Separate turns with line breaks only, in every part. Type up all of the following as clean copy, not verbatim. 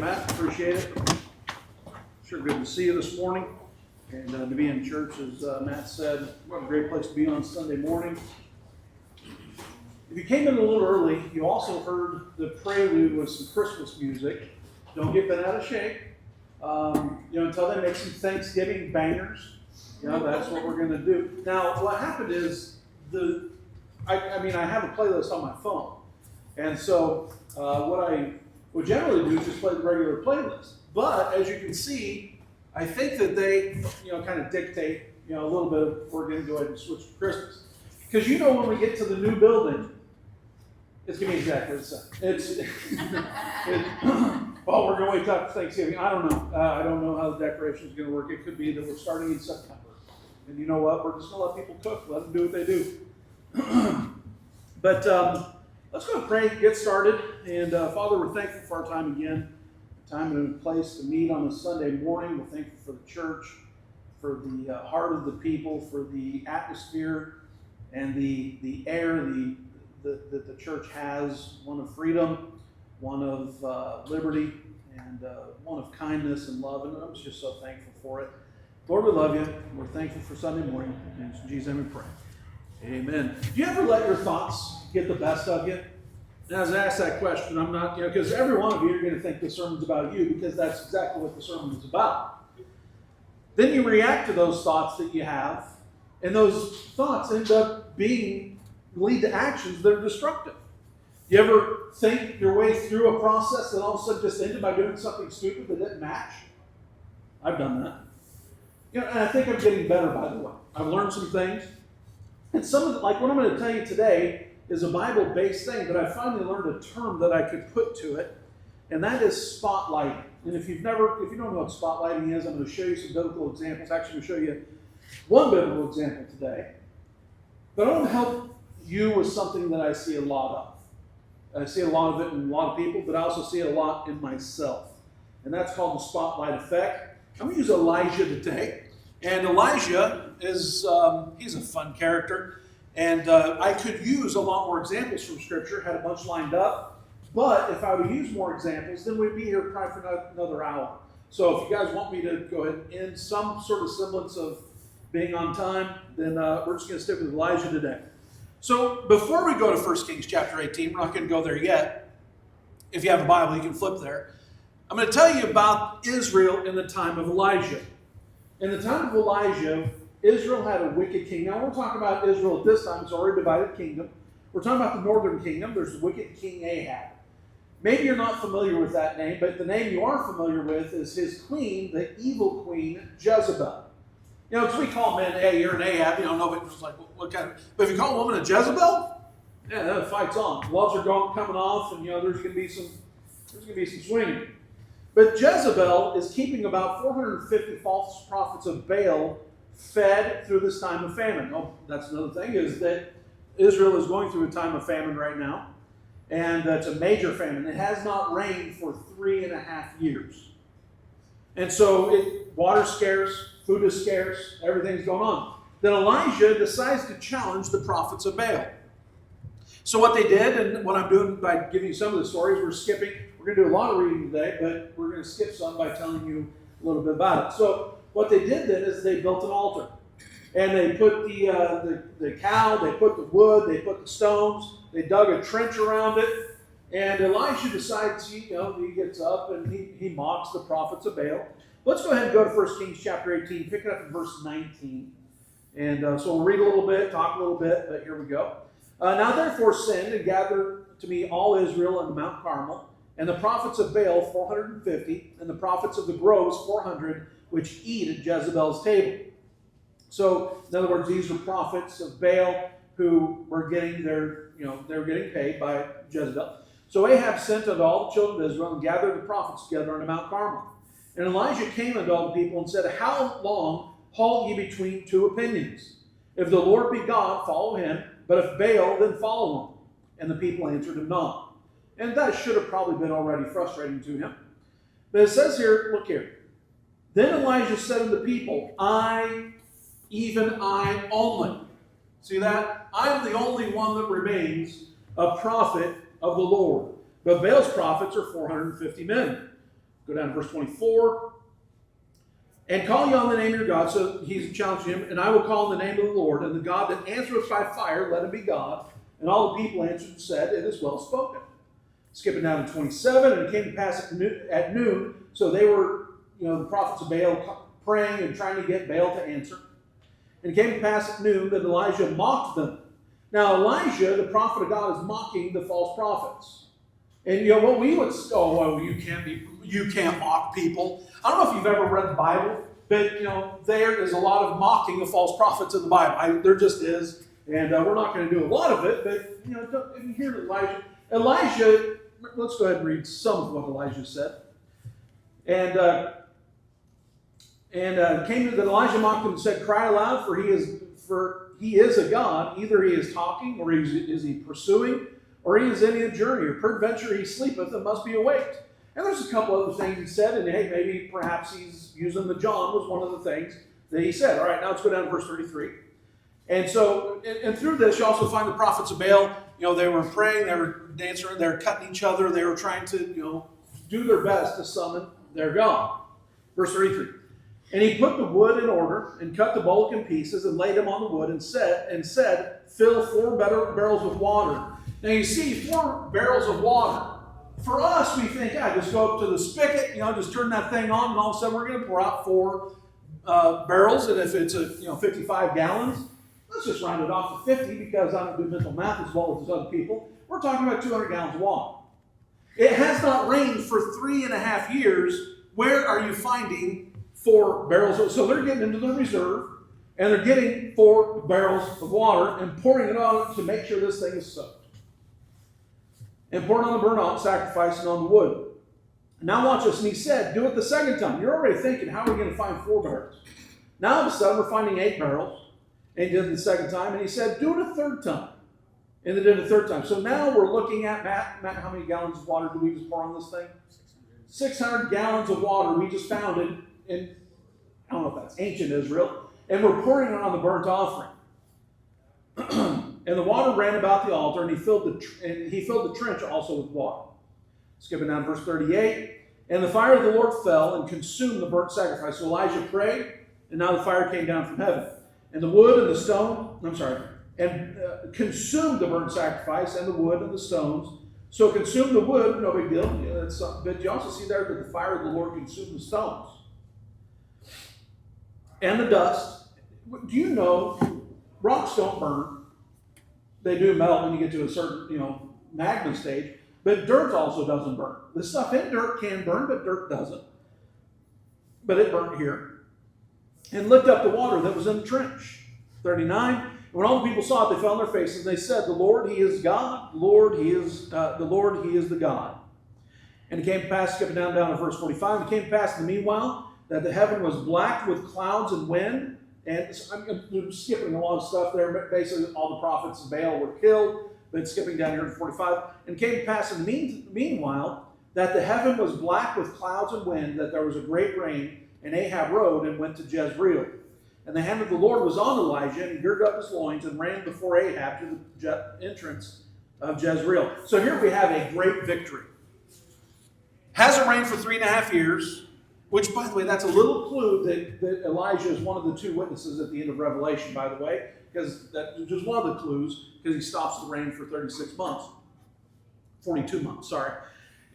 Matt. Appreciate it. Sure good to see you this morning. And to be in church, as Matt said, what a great place to be on Sunday morning. If you came in a little early, you also heard the prelude with some Christmas music. Don't get bent out of shape. Until they make some Thanksgiving bangers. That's what we're going to do. Now, what happened is, I have a playlist on my phone. And so what I would generally do is just play the regular playlist. But as you can see, I think that they, kind of dictate, a little bit of, we're going to go ahead and switch to Christmas. Because when we get to the new building, it's going to be exactly the same. Well, we're going to wait till after Thanksgiving. I don't know. I don't know how the decoration is going to work. It could be that we're starting in September. And you know what? We're just going to let people cook. Let them do what they do. But let's go and pray, get started. And Father, we're thankful for our time again. Time and a place to meet on a Sunday morning. We're thankful for the church, for the heart of the people, for the atmosphere and the air that the church has. One of freedom, one of liberty, and one of kindness and love. And I'm just so thankful for it. Lord, we love you. We're thankful for Sunday morning. In Jesus' name we pray. Amen. Do you ever let your thoughts get the best of you? And as I ask that question, I'm not, because every one of you are going to think the sermon's about you, because that's exactly what the sermon is about. Then you react to those thoughts that you have, and those thoughts end up lead to actions that are destructive. You ever think your way through a process that all of a sudden just ended by doing something stupid that didn't match? I've done that. And I think I'm getting better, by the way. I've learned some things. And some of it, like what I'm going to tell you today, is a Bible-based thing, but I finally learned a term that I could put to it, and that is spotlighting. And if you don't know what spotlighting is, I'm going to show you some biblical examples. Actually, I'm going to show you one biblical example today. But I want to help you with something that I see a lot of. I see a lot of it in a lot of people, but I also see it a lot in myself. And that's called the spotlight effect. I'm going to use Elijah today. And Elijah is, he's a fun character. And I could use a lot more examples from Scripture, had a bunch lined up. But if I would use more examples, then we'd be here probably for another hour. So if you guys want me to go ahead and end some sort of semblance of being on time, then we're just going to stick with Elijah today. So before we go to 1 Kings chapter 18, we're not going to go there yet. If you have a Bible, you can flip there. I'm going to tell you about Israel in the time of Elijah. In the time of Elijah, Israel had a wicked king. Now, we're talking about Israel at this time. It's already a divided kingdom. We're talking about the northern kingdom. There's the wicked king Ahab. Maybe you're not familiar with that name, but the name you are familiar with is his queen, the evil queen, Jezebel. Because we call men, hey, you're an Ahab. Nobody's like, what kind of... But if you call a woman a Jezebel, yeah, the fight's on. Gloves are coming off, and, there's going to be some swinging. But Jezebel is keeping about 450 false prophets of Baal fed through this time of famine. Oh, that's another thing, is that Israel is going through a time of famine right now. And it's a major famine. It has not rained for 3.5 years. And so water's scarce, food is scarce, everything's going on. Then Elijah decides to challenge the prophets of Baal. So what they did, and what I'm doing by giving you some of the stories, we're going to do a lot of reading today, but we're going to skip some by telling you a little bit about it. So what they did then is they built an altar. And they put the cow, they put the wood, they put the stones, they dug a trench around it. And Elisha decides, he gets up and he mocks the prophets of Baal. Let's go ahead and go to 1 Kings chapter 18, pick it up in verse 19. And so we'll read a little bit, talk a little bit, but here we go. Now therefore send and gather to me all Israel on Mount Carmel, and the prophets of Baal 450, and the prophets of the groves 400, which eat at Jezebel's table. So, in other words, these were prophets of Baal who were getting they were getting paid by Jezebel. So Ahab sent unto all the children of Israel and gathered the prophets together unto Mount Carmel. And Elijah came unto all the people and said, How long halt ye between two opinions? If the Lord be God, follow him, but if Baal, then follow him. And the people answered him not. And that should have probably been already frustrating to him. But it says here, look here. Then Elijah said unto the people, even I only. See that? I am the only one that remains a prophet of the Lord. But Baal's prophets are 450 men. Go down to verse 24. And call ye on the name of your God. So he's challenging him. And I will call on the name of the Lord. And the God that answereth by fire, let him be God. And all the people answered and said, It is well spoken. Skipping down to 27. And it came to pass at noon. So they were, the prophets of Baal praying and trying to get Baal to answer. And it came to pass at noon that Elijah mocked them. Now Elijah, the prophet of God, is mocking the false prophets. And what we would, you can't mock people. I don't know if you've ever read the Bible, but there is a lot of mocking of false prophets in the Bible. There just is, and we're not going to do a lot of it. But if you hear Elijah, let's go ahead and read some of what Elijah said. And came to that Elijah mocked him and said, Cry aloud, for he is a god. Either he is talking, or is he pursuing, or he is in a journey, or peradventure he sleepeth and must be awaked. And there's a couple other things he said, and hey, maybe perhaps he's using the John was one of the things that he said. All right, now let's go down to verse 33. And so, and through this, you also find the prophets of Baal, they were praying, they were dancing, they were cutting each other, they were trying to, do their best to summon their God. Verse 33. And he put the wood in order, and cut the bullock in pieces, and laid him on the wood, and said, Fill 4 barrels with water. Now you see, 4 barrels of water. For us, we think, just go up to the spigot, just turn that thing on, and all of a sudden we're going to pour out 4 barrels. And if it's 55 gallons, let's just round it off to 50 because I don't do mental math as well as other people. We're talking about 200 gallons of water. It has not rained for 3.5 years. Where are you finding 4 barrels? So they're getting into the reserve, and they're getting 4 barrels of water and pouring it on to make sure this thing is soaked. And poured on the burnt sacrifice and on the wood. Now watch this. And he said, Do it the second time. You're already thinking, how are we going to find 4 barrels? Now all of a sudden we're finding 8 barrels. And he did it the second time. And he said, Do it a third time. And they did it a third time. So now we're looking at, Matt, how many gallons of water did we just pour on this thing? 600 gallons of water we just found in I don't know if that's ancient Israel. And we're pouring it on the burnt offering. And the water ran about the altar, and he filled the trench also with water. Skipping down to verse 38. And the fire of the Lord fell and consumed the burnt sacrifice. So Elijah prayed, and now the fire came down from heaven. And the wood and the stone, consumed the burnt sacrifice and the wood and the stones. So consumed the wood, no big deal. But you also see there that the fire of the Lord consumed the stones. And the dust. Do you know rocks don't burn? They do melt when you get to a certain, magma stage. But dirt also doesn't burn. The stuff in dirt can burn, but dirt doesn't. But it burnt here. And licked up the water that was in the trench. 39. And when all the people saw it, they fell on their faces, and they said, The Lord, He is God. The Lord, He is the God. And it came to pass, skipping down to verse 45, it came to pass in the meanwhile that the heaven was black with clouds and wind. And I'm skipping a lot of stuff there. Basically, all the prophets of Baal were killed. But skipping down here to 45. And it came to pass in the meanwhile that the heaven was black with clouds and wind, that there was a great rain. And Ahab rode and went to Jezreel. And the hand of the Lord was on Elijah, and he girded up his loins and ran before Ahab to the entrance of Jezreel. So here we have a great victory. Hasn't rained for 3.5 years. Which, by the way, that's a little clue that Elijah is one of the 2 witnesses at the end of Revelation, by the way, because that's just one of the clues, because he stops the rain for 36 months. 42 months, sorry.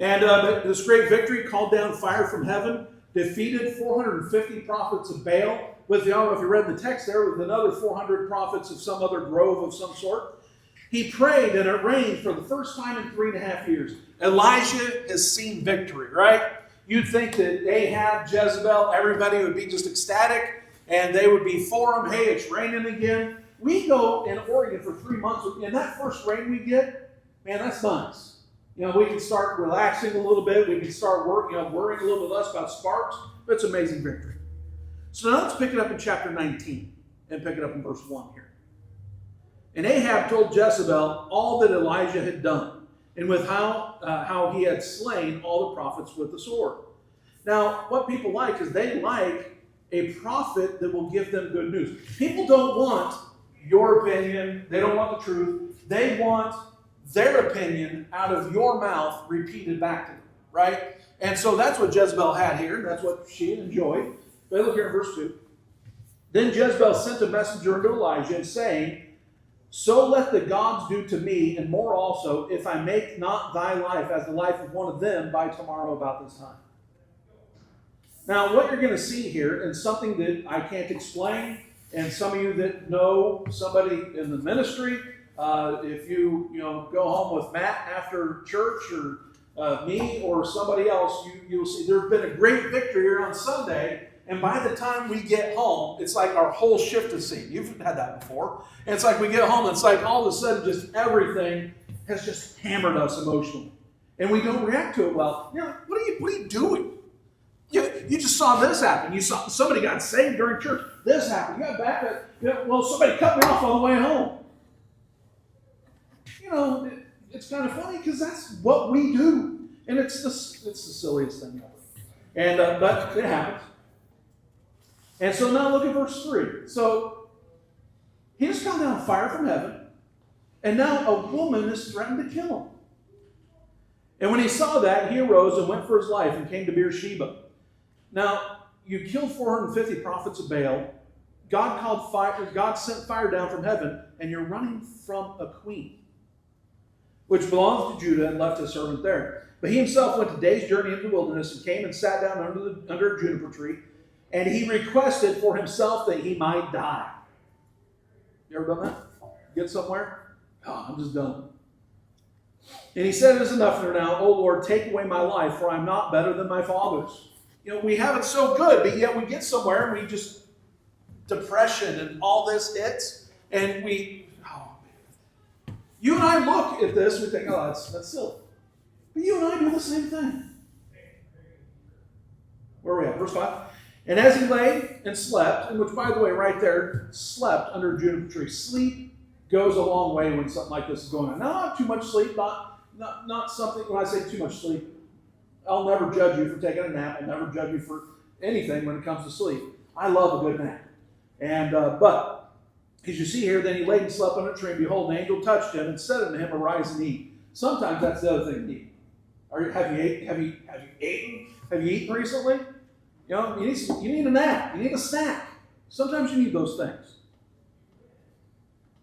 And this great victory called down fire from heaven, defeated 450 prophets of Baal, with, I don't know if you read the text there, with another 400 prophets of some other grove of some sort. He prayed, and it rained for the first time in 3.5 years. Elijah has seen victory, right? You'd think that Ahab, Jezebel, everybody would be just ecstatic, and they would be for him. Hey, it's raining again. We go in Oregon for 3 months, and that first rain we get, man, that's nice. We can start relaxing a little bit. We can start worrying a little bit less about sparks. But it's amazing victory. So now let's pick it up in chapter 19 and pick it up in verse 1 here. And Ahab told Jezebel all that Elijah had done, and with how he had slain all the prophets with the sword. Now, what people like is they like a prophet that will give them good news. People don't want your opinion. They don't want the truth. They want their opinion out of your mouth repeated back to them, right? And so that's what Jezebel had here, and that's what she enjoyed. But look here in verse 2. Then Jezebel sent a messenger unto Elijah, and saying, So let the gods do to me, and more also, if I make not thy life as the life of one of them by tomorrow about this time. Now, what you're going to see here, and something that I can't explain, and some of you that know somebody in the ministry, if you go home with Matt after church, or me, or somebody else, you'll see there's been a great victory here on Sunday. And by the time we get home, it's like our whole shift is seen. You've had that before. And it's like we get home, it's like all of a sudden just everything has just hammered us emotionally. And we don't react to it well. You're like, what are you doing? You just saw this happen. You saw somebody got saved during church. This happened. You got back. Well, somebody cut me off on the way home. It's kind of funny because that's what we do. And it's the silliest thing ever. And but it happens. And so now look at verse 3. So he has come down fire from heaven, and now a woman is threatened to kill him. And when he saw that, he arose and went for his life and came to Beersheba. Now, you killed 450 prophets of Baal. God sent fire down from heaven, and you're running from a queen, which belongs to Judah, and left his servant there. But he himself went a day's journey into the wilderness and came and sat down under a juniper tree. And he requested for himself that he might die. You ever done that? Get somewhere? Oh, I'm just done. And he said, It is enough for now, O Lord, take away my life, for I'm not better than my fathers. We have it so good, but yet we get somewhere and we just, depression and all this hits, and you and I look at this, we think, oh, that's silly. But you and I do the same thing. Where are we at? Verse 5. And as he lay and slept, and which, by the way, right there, slept under a juniper tree. Sleep goes a long way when something like this is going on. Now, not too much sleep, not something, when I say too much sleep, I'll never judge you for taking a nap. I'll never judge you for anything when it comes to sleep. I love a good nap. And, but, as you see here, then he laid and slept under a tree, and behold, an angel touched him and said unto him, Arise and eat. Sometimes that's the other thing to eat. Have you eaten recently? You need a nap. You need a snack. Sometimes you need those things.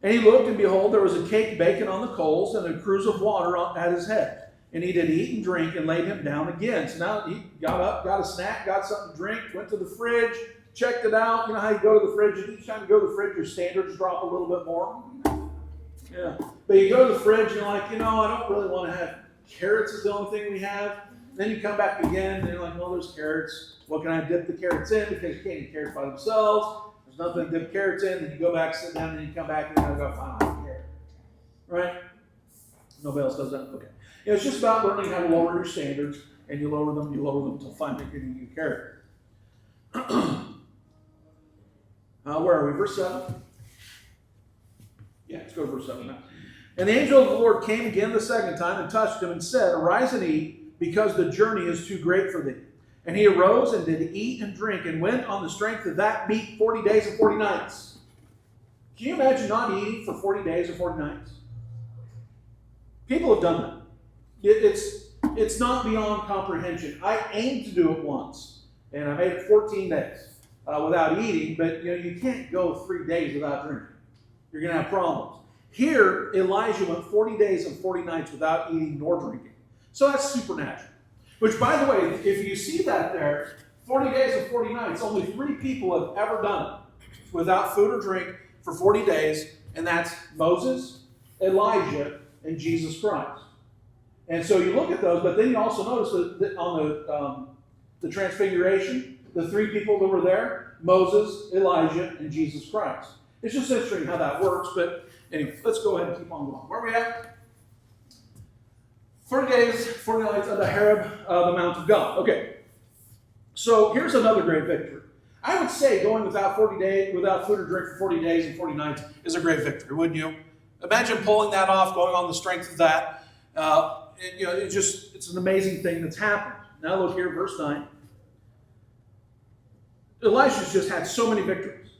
And he looked, and behold, there was a cake baking on the coals, and a cruse of water at his head. And he did eat and drink, and laid him down again. So now he got up, got a snack, got something to drink, went to the fridge, checked it out. You know how you go to the fridge, and each time you go to the fridge, your standards drop a little bit more. Yeah. But you go to the fridge, and you're like, I don't really want to have carrots is the only thing we have. Then you come back again, and you're like, well, there's carrots. What can I dip the carrots in? Because you can't eat carrots by themselves. There's nothing to dip carrots in. Then you go back, sit down, and then you come back, and then go find a carrot. Right? Nobody else does that? Okay. It's just about learning how to lower your standards, and you lower them until finally you're getting a carrot. Where are we? Verse 7? Yeah, let's go to verse 7 now. And the angel of the Lord came again the second time and touched him and said, Arise and eat, because the journey is too great for thee. And he arose and did eat and drink, and went on the strength of that meat 40 days and 40 nights. Can you imagine not eating for 40 days or 40 nights? People have done that. It's not beyond comprehension. I aimed to do it once, and I made it 14 days without eating, but you can't go 3 days without drinking. You're going to have problems. Here, Elijah went 40 days and 40 nights without eating nor drinking. So that's supernatural. Which, by the way, if you see that there, 40 days and 40 nights, only 3 people have ever done it without food or drink for 40 days, and that's Moses, Elijah, and Jesus Christ. And so you look at those, but then you also notice that on the Transfiguration, the 3 people that were there, Moses, Elijah, and Jesus Christ. It's just interesting how that works, but anyway, let's go ahead and keep on going. Where are we at? 40 days, 40 nights on the Horeb, the Mount of God. Okay, so here's another great victory. I would say going without 40 days, without food or drink for 40 days and 40 nights is a great victory, wouldn't you? Imagine pulling that off, going on the strength of that. It's an amazing thing that's happened. Now look here, verse 9. Elisha's just had so many victories.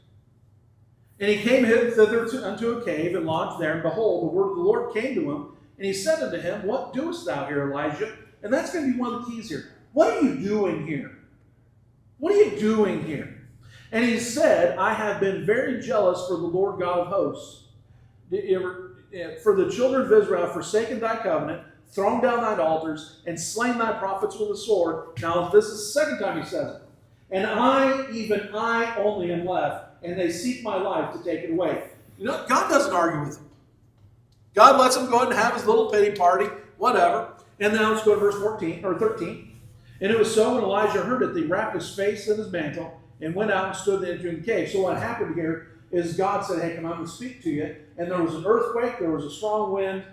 And he came thither unto a cave and lodged there, and behold, the word of the Lord came to him, and he said unto him, What doest thou here, Elijah? And that's going to be one of the keys here. what are you doing here? What are you doing here? And he said, I have been very jealous for the Lord God of hosts. For the children of Israel have forsaken thy covenant, thrown down thine altars, and slain thy prophets with the sword. Now, this is the second time he says it. And I, even I only am left, and they seek my life to take it away. You know, God doesn't argue with them. God lets him go ahead and have his little pity party, whatever. And then let's go to verse 14 or 13. And it was so when Elijah heard it, that he wrapped his face in his mantle and went out and stood in the cave. So what happened here is God said, hey, come on, I'm going to speak to you. And there was an earthquake, there was a strong wind.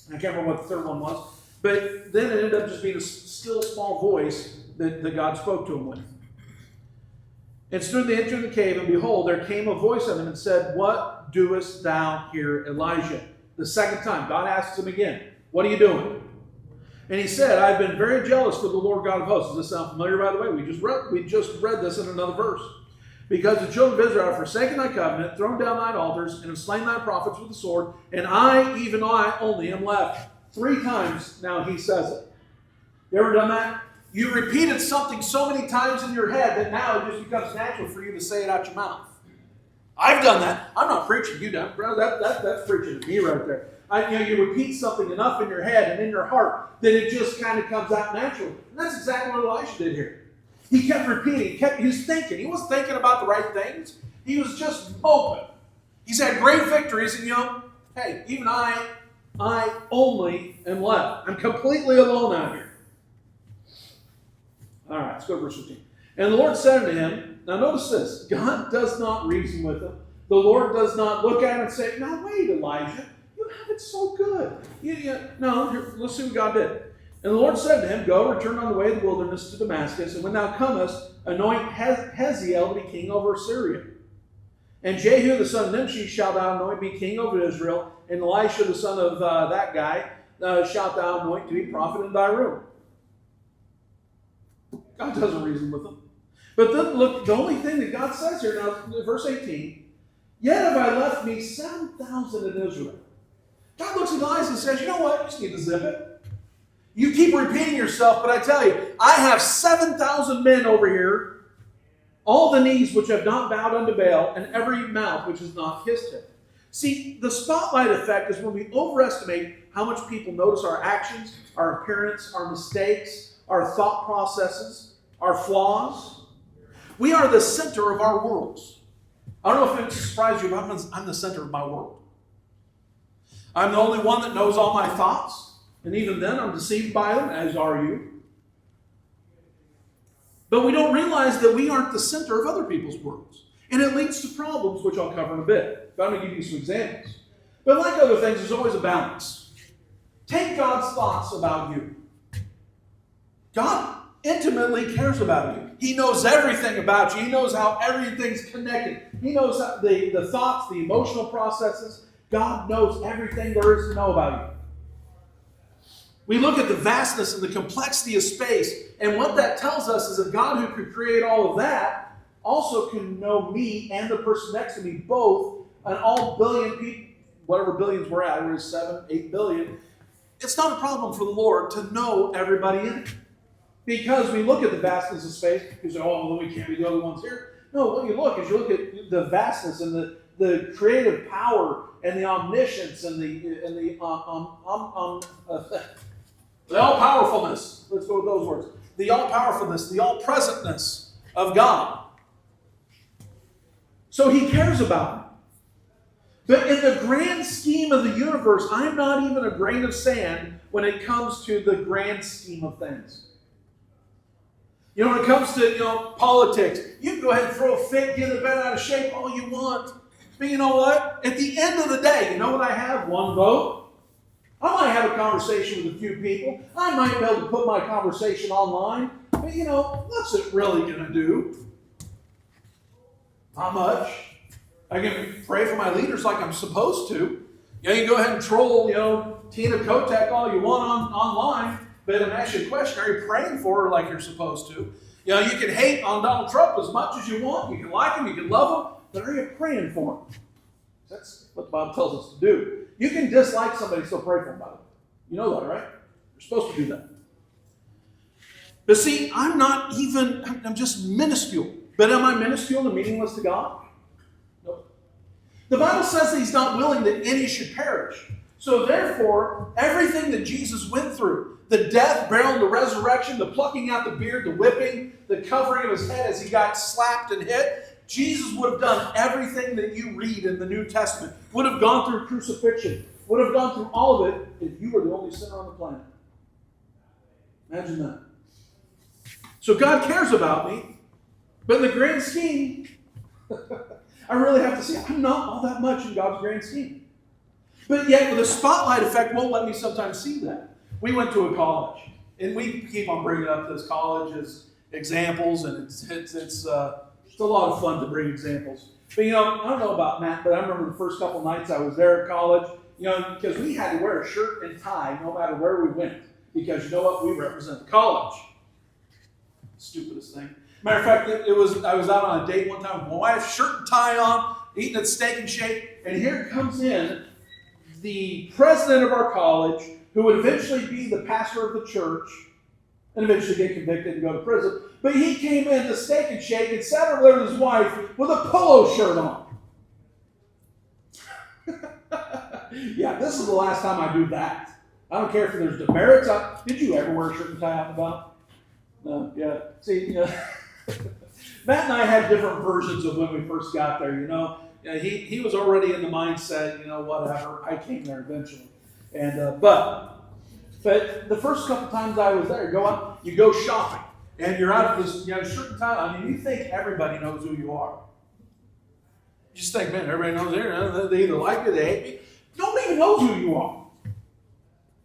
I can't remember what the third one was. But then it ended up just being a still small voice that God spoke to him with. And stood in the entrance of the cave, and behold, there came a voice of him and said, what doest thou here, Elijah? The second time, God asks him again, what are you doing? And he said, I've been very jealous for the Lord God of hosts. Does this sound familiar, by the way? We just read this in another verse. Because the children of Israel have forsaken thy covenant, thrown down thine altars, and have slain thy prophets with the sword, and I, even I, only am left. 3 times now he says it. You ever done that? You repeated something so many times in your head that now it just becomes natural for you to say it out your mouth. I've done that. I'm not preaching. You done, bro. That's preaching to me right there. You repeat something enough in your head and in your heart that it just kind of comes out natural. And that's exactly what Elisha did here. He kept repeating. He was thinking. He wasn't thinking about the right things. He was just moping. He's had great victories, and hey, even I only am left. I'm completely alone out here. All right, let's go to verse 15. And the Lord said unto him, now notice this, God does not reason with him. The Lord does not look at him and say, now wait, Elijah, you have it so good. No, let's see what God did. And the Lord said to him, go, return on the way of the wilderness to Damascus, and when thou comest, anoint Hazael to be king over Syria. And Jehu the son of Nimshi shalt thou anoint be king over Israel, and Elisha the son of that guy shalt thou anoint to be prophet in thy room. God doesn't reason with them. But then look, the only thing that God says here, now, verse 18, yet have I left me 7,000 in Israel. God looks at Elijah and says, you know what? You just need to zip it. You keep repeating yourself, but I tell you, I have 7,000 men over here, all the knees which have not bowed unto Baal, and every mouth which has not kissed him. See, the spotlight effect is when we overestimate how much people notice our actions, our appearance, our mistakes, our thought processes, our flaws. We are the center of our worlds. I don't know if it surprised you, but I'm the center of my world. I'm the only one that knows all my thoughts. And even then, I'm deceived by them, as are you. But we don't realize that we aren't the center of other people's worlds. And it leads to problems, which I'll cover in a bit. But I'm going to give you some examples. But like other things, there's always a balance. Take God's thoughts about you. God intimately cares about you. He knows everything about you. He knows how everything's connected. He knows the thoughts, the emotional processes. God knows everything there is to know about you. We look at the vastness and the complexity of space, and what that tells us is that God, who could create all of that, also can know me and the person next to me both, and all billion people, whatever billions we're at, we're 7, 8 billion. It's not a problem for the Lord to know everybody in it. Because we look at the vastness of space, you say, oh, well, we can't be the only ones here. No, when you look at the vastness and the creative power and the omniscience and the all-powerfulness. Let's go with those words. The all-powerfulness, the all-presentness of God. So he cares about me. But in the grand scheme of the universe, I'm not even a grain of sand when it comes to the grand scheme of things. You know, when it comes to, politics, you can go ahead and throw a fit, get it bent out of shape all you want. But you know what? At the end of the day, you know what I have? One vote. I might have a conversation with a few people. I might be able to put my conversation online. But, what's it really going to do? Not much. I can pray for my leaders like I'm supposed to. You can go ahead and troll, Tina Kotek all you want online. But I'm asking a question, are you praying for her like you're supposed to? You can hate on Donald Trump as much as you want. You can like him, you can love him, but are you praying for him? That's what the Bible tells us to do. You can dislike somebody and still pray for them, by the way. You know that, right? You're supposed to do that. But see, I'm just minuscule. But am I minuscule and meaningless to God? Nope. The Bible says that He's not willing that any should perish. So therefore, everything that Jesus went through, the death, burial, the resurrection, the plucking out the beard, the whipping, the covering of His head as He got slapped and hit, Jesus would have done everything that you read in the New Testament, would have gone through crucifixion, would have gone through all of it if you were the only sinner on the planet. Imagine that. So God cares about me, but in the grand scheme, I really have to say I'm not all that much in God's grand scheme. But yet the spotlight effect won't let me sometimes see that. We went to a college, and we keep on bringing up this college as examples, and it's a lot of fun to bring examples. But I don't know about Matt, but I remember the first couple nights I was there at college, because we had to wear a shirt and tie no matter where we went, because you know what, we represent the college. Stupidest thing. Matter of fact, I was out on a date one time with my wife, shirt and tie on, eating at Steak and Shake, and here comes in the president of our college, who would eventually be the pastor of the church, and eventually get convicted and go to prison. But he came in to Steak and Shake and sat over there with his wife with a polo shirt on. Yeah, this is the last time I do that. I don't care if there's demerits. Did you ever wear a shirt and tie out and about? No, yeah. See, Matt and I had different versions of when we first got there, He was already in the mindset, whatever. I came there eventually. And but the first couple times I was there, you go shopping, and you're out of this shirt and tie on, and you think everybody knows who you are. You just think, man, everybody knows there. They either like you, they hate me. Nobody even knows who you are.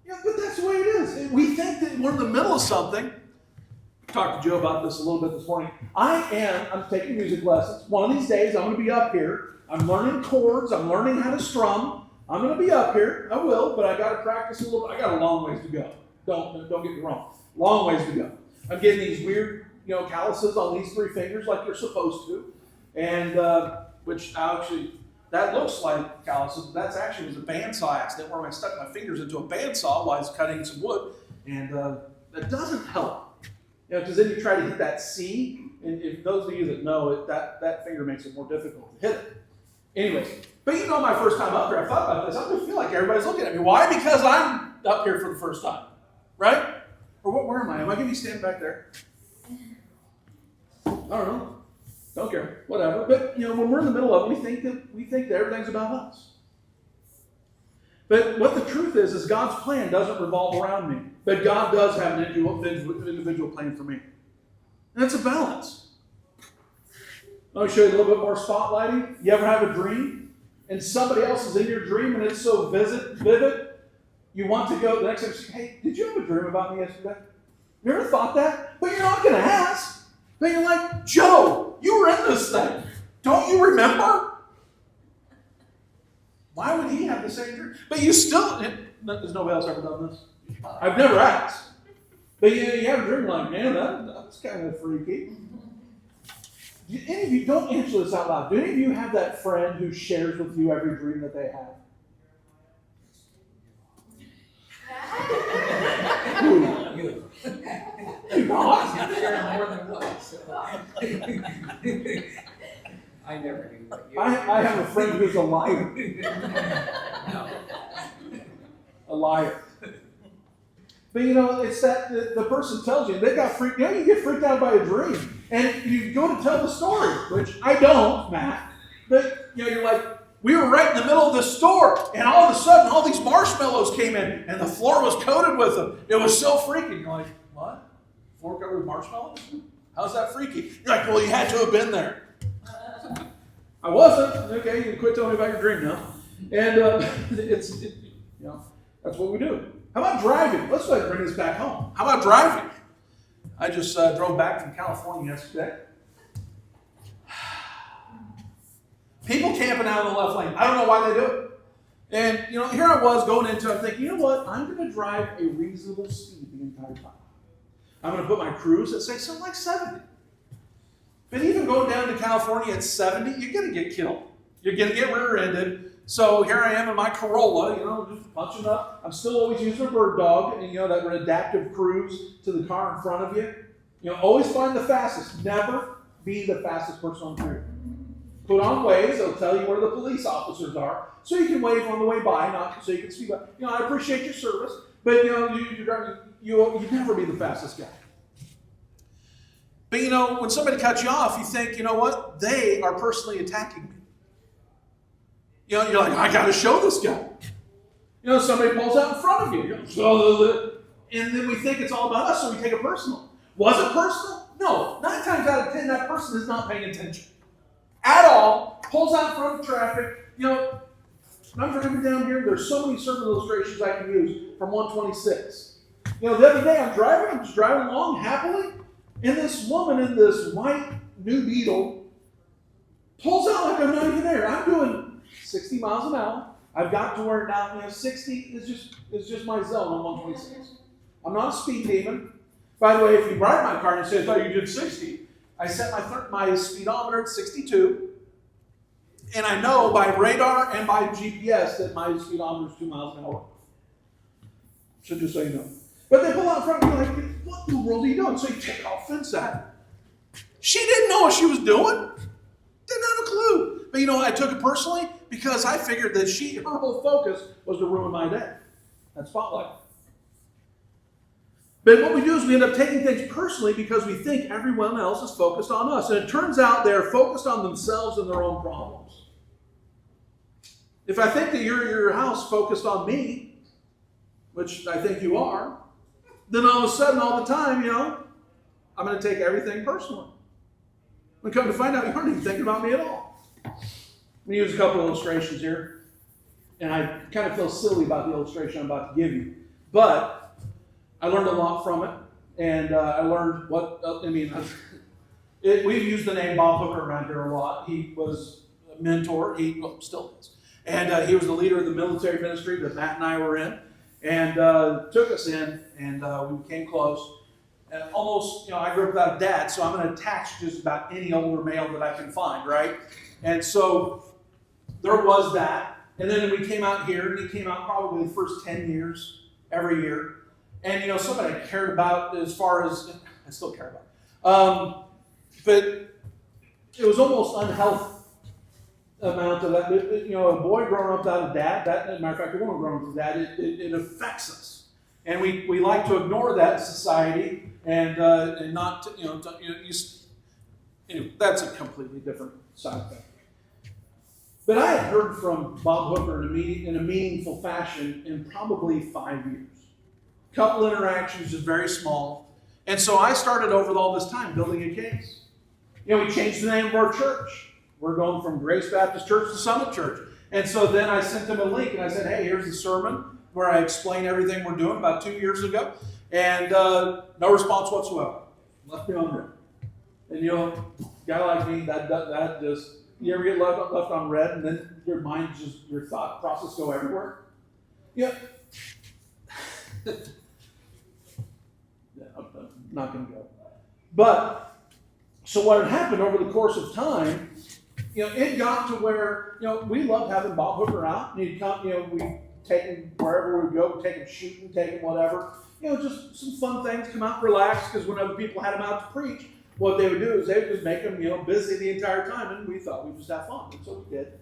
But that's the way it is. We think that we're in the middle of something. I talked to Joe about this a little bit this morning. I'm taking music lessons. One of these days, I'm going to be up here. I'm learning chords. I'm learning how to strum. I'm going to be up here. I will, but I got to practice a little bit. I got a long ways to go. Don't get me wrong. Long ways to go. I'm getting these weird, calluses on these three fingers like you're supposed to, and which actually that looks like calluses. But that's actually was a bandsaw accident where I stuck my fingers into a bandsaw while I was cutting some wood, and that doesn't help. Because then you try to hit that C, and if those of you that know it, that finger makes it more difficult to hit it. Anyways, but my first time up here, I thought about this. I feel like everybody's looking at me. Why? Because I'm up here for the first time, right? Or where am I? Am I going to be standing back there? I don't know. Don't care. Whatever. But when we're in the middle of it, we think that everything's about us. But what the truth is God's plan doesn't revolve around me. But God does have an individual plan for me. And it's a balance. Let me show you a little bit more spotlighting. You ever have a dream? And somebody else is in your dream and it's so vivid, you want to go the next time, say, hey, did you have a dream about me yesterday? You ever thought that? But you're not going to ask. But you're like, Joe, you were in this thing. Don't you remember? Why would he have the same dream? But you still, there's nobody else ever done this. I've never asked. But you have a dream like, man, that's kind of freaky. Any of you, don't answer this out loud. Do any of you have that friend who shares with you every dream that they have?
You.
You not?
I'm sharing more than one. So. I never do. But you
I have a friend who's a liar.
No.
A liar. But it's that the person tells you, they got freaked out. You get freaked out by a dream. And you go to tell the story, which I don't, Matt. But you're like, we were right in the middle of the store, and all of a sudden, all these marshmallows came in, and the floor was coated with them. It was so freaky. You're like, what? Floor covered with marshmallows? How's that freaky? You're like, well, you had to have been there. I wasn't. Okay, you can quit telling me about your dream now. And that's what we do. How about driving? Let's go ahead and bring this back home. How about driving? I just drove back from California yesterday. People camping out in the left lane. I don't know why they do it. And, here I was going into it. I'm thinking, you know what? I'm going to drive a reasonable speed the entire time. I'm going to put my cruise at, say, something like 70. But even going down to California at 70, you're going to get killed. You're going to get rear-ended. So here I am in my Corolla, just punching up. I'm still always using a bird dog, and that adaptive cruise to the car in front of you. Always find the fastest. Never be the fastest person on the street. Put on Waze. It'll tell you where the police officers are, so you can wave on the way by, not so you can speed by. I appreciate your service, but you never be the fastest guy. But when somebody cuts you off, you think, you know what? They are personally attacking me. You're like, I got to show this guy. Somebody pulls out in front of you. And then we think it's all about us, so we take it personal. Was it personal? No. 9 times out of 10, that person is not paying attention at all. Pulls out in front of traffic. I'm driving down here. There's so many sermon illustrations I can use from 126. The other day I'm just driving along happily, and this woman in this white New Beetle pulls out like I'm not even there. I'm doing 60 miles an hour. I've got to where now 60 is just my zone on 126. I'm not a speed demon. By the way, if you drive my car and you say, I thought you did 60, I set my speedometer at 62, and I know by radar and by GPS that my speedometer is 2 miles an hour. So just so you know. But they pull out in front of me like, what in the world are you doing? So you take offense at it. She didn't know what she was doing. Didn't have a clue. But I took it personally because I figured that her whole focus was to ruin my day. That spotlight. But what we do is we end up taking things personally because we think everyone else is focused on us. And it turns out they're focused on themselves and their own problems. If I think that you're in your house focused on me, which I think you are, then all of a sudden, all the time, I'm going to take everything personally. When come to find out, you aren't even thinking about me at all. I'm going to use a couple of illustrations here. And I kind of feel silly about the illustration I'm about to give you. But I learned a lot from it. And I learned we've used the name Bob Hooker around here a lot. He was a mentor. He still is. And he was the leader of the military ministry that Matt and I were in. And took us in, and we became close. And almost, I grew up without a dad, so I'm going to attach just about any older male that I can find, right? And so there was that. And then we came out here, and he came out probably the first 10 years, every year. And, somebody I cared about as far as, I still care about. But it was almost unhealthy amount of that. A boy growing up without a dad, as a matter of fact, a woman growing up without a dad, it affects us. And we like to ignore that in society and not, anyway, that's a completely different side effect. But I had heard from Bob Hooker in a meaningful fashion in probably 5 years. A couple interactions, just very small. And so I started over all this time building a case. We changed the name of our church. We're going from Grace Baptist Church to Summit Church. And so then I sent them a link and I said, hey, here's the sermon where I explain everything we're doing about 2 years ago. And no response whatsoever. Left me on red. And a guy like me, that just, you ever get left on red and then your mind your thought process go everywhere? Yeah. Yeah, I'm not going to go. But, so what had happened over the course of time, it got to where, we loved having Bob Hooker out. And he'd come, we'd take him wherever we go, take him shooting, take him whatever. Just some fun things, come out, relax, because when other people had him out to preach, what they would do is they would just make him, busy the entire time, and we thought we'd just have fun. And so we did.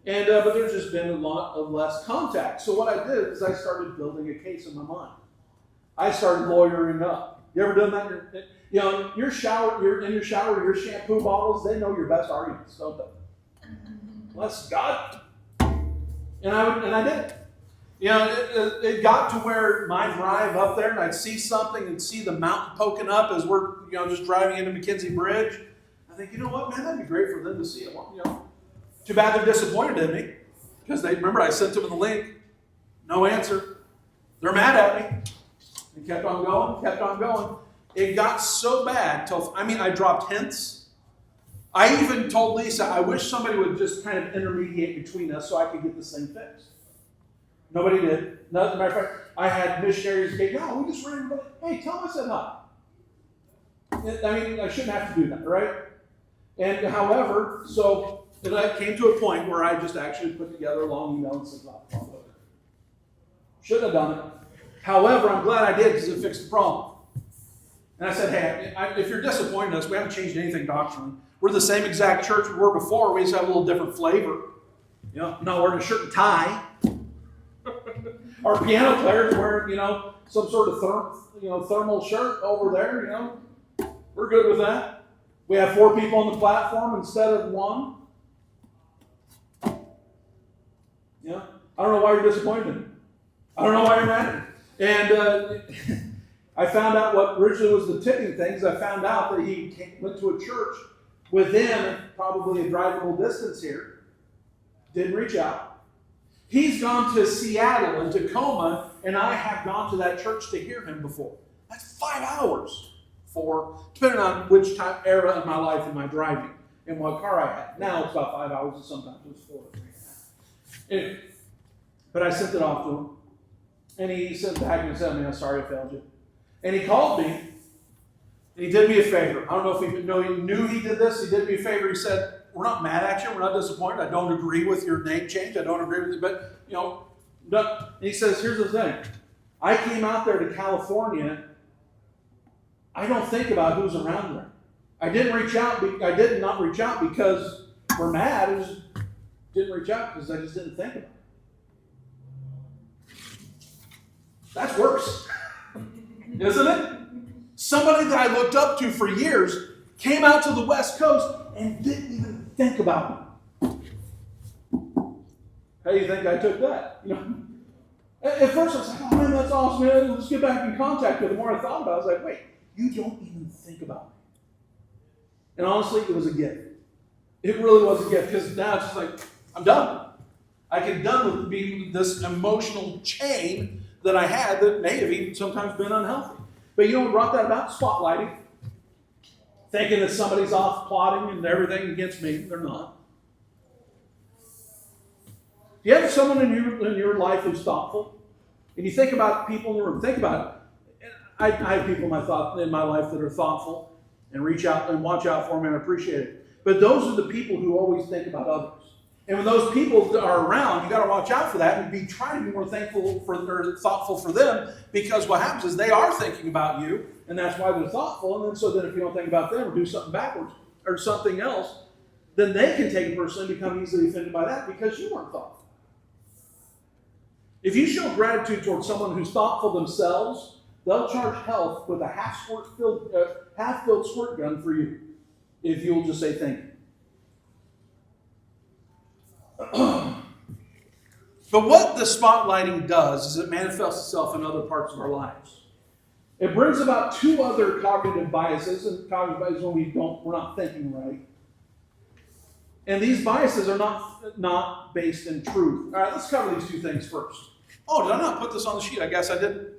And but there's just been a lot of less contact. So what I did is I started building a case in my mind. I started lawyering up. You ever done that? Your shower, your shampoo bottles, they know your best arguments, don't they? Bless God. And I did. It got to where my drive up there and I'd see something and see the mountain poking up as we're, just driving into McKenzie Bridge. I think, what, man, that'd be great for them to see it. Too bad they're disappointed in me because remember I sent them the link. No answer. They're mad at me. And kept on going. It got so bad I dropped hints. I even told Lisa, I wish somebody would just kind of intermediate between us so I could get this thing fixed. Nobody did. As a matter of fact, I had missionaries say, no, we just ran everybody. Hey, tell them I said hi. I shouldn't have to do that, right? And however, so it came to a point where I just actually put together a long email and said, look, shouldn't have done it. However, I'm glad I did because it fixed the problem. And I said, hey, if you're disappointed in us, we haven't changed anything doctrinally. We're the same exact church we were before. We just have a little different flavor. You know, I'm not wearing a shirt and tie. Our piano player's wearing, some sort of thermal shirt over there, We're good with that. We have 4 people on the platform instead of 1. I don't know why you're disappointed in me. I don't know why you're mad at me. And I found out what originally was the tipping things. I found out that he went to a church within probably a drivable distance here. Didn't reach out. He's gone to Seattle and Tacoma, and I have gone to that church to hear him before. That's 5 hours depending on which era in my life am I driving and what car I had. Now it's about 5 hours, and sometimes it's 4 or 3.5. Anyway, but I sent it off to him, and he sent back and said, "Man, I'm sorry I failed you." And he called me, and he did me a favor. I don't know if he knew he did this. He did me a favor. He said, "We're not mad at you. We're not disappointed. I don't agree with your name change. I don't agree with it, but, and he says, here's the thing. I came out there to California. I don't think about who's around there. I did not reach out because we're mad. I just didn't reach out because I just didn't think about it." That's worse, isn't it? Somebody that I looked up to for years came out to the West Coast and didn't even think about me. How do you think I took that? At first I was like, "Oh man, that's awesome, man. Let's get back in contact with him." The more I thought about it, I was like, wait, you don't even think about me. And honestly, it was a gift. It really was a gift, because now it's just like, I'm done. I get done with being this emotional chain that I had that may have even sometimes been unhealthy. But what brought that about? Spotlighting. Thinking that somebody's off plotting and everything against me. They're not. Do you have someone in your life who's thoughtful? And you think about people in the room. Think about it. I have people in my life that are thoughtful and reach out and watch out for me, and I appreciate it. But those are the people who always think about others. And when those people are around, you got to watch out for that and trying to be more thoughtful for them, because what happens is they are thinking about you, and that's why they're thoughtful. And then if you don't think about them or do something backwards or something else, then they can take it personally and become easily offended by that because you weren't thoughtful. If you show gratitude towards someone who's thoughtful themselves, they'll charge health with a half-filled squirt gun for you if you'll just say thank you. But what the spotlighting does is it manifests itself in other parts of our lives. It brings about 2 other cognitive biases, and cognitive biases when we're not thinking right. And these biases are not based in truth. All right, let's cover these 2 things first. Oh, did I not put this on the sheet? I guess I didn't.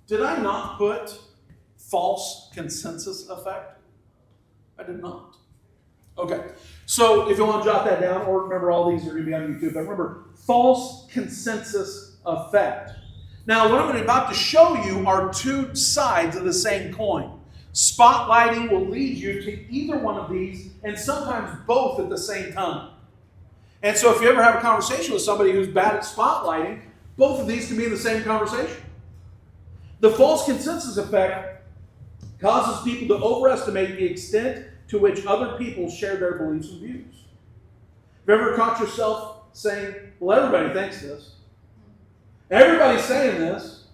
Did I not put false consensus effect? I did not. Okay, so if you want to jot that down, or remember all these are going to be on YouTube, but remember, false consensus effect. Now, what I'm about to show you are 2 sides of the same coin. Spotlighting will lead you to either one of these, and sometimes both at the same time. And so if you ever have a conversation with somebody who's bad at spotlighting, both of these can be in the same conversation. The false consensus effect causes people to overestimate the extent to which other people share their beliefs and views. Have you ever caught yourself saying, well, everybody thinks this. Everybody's saying this.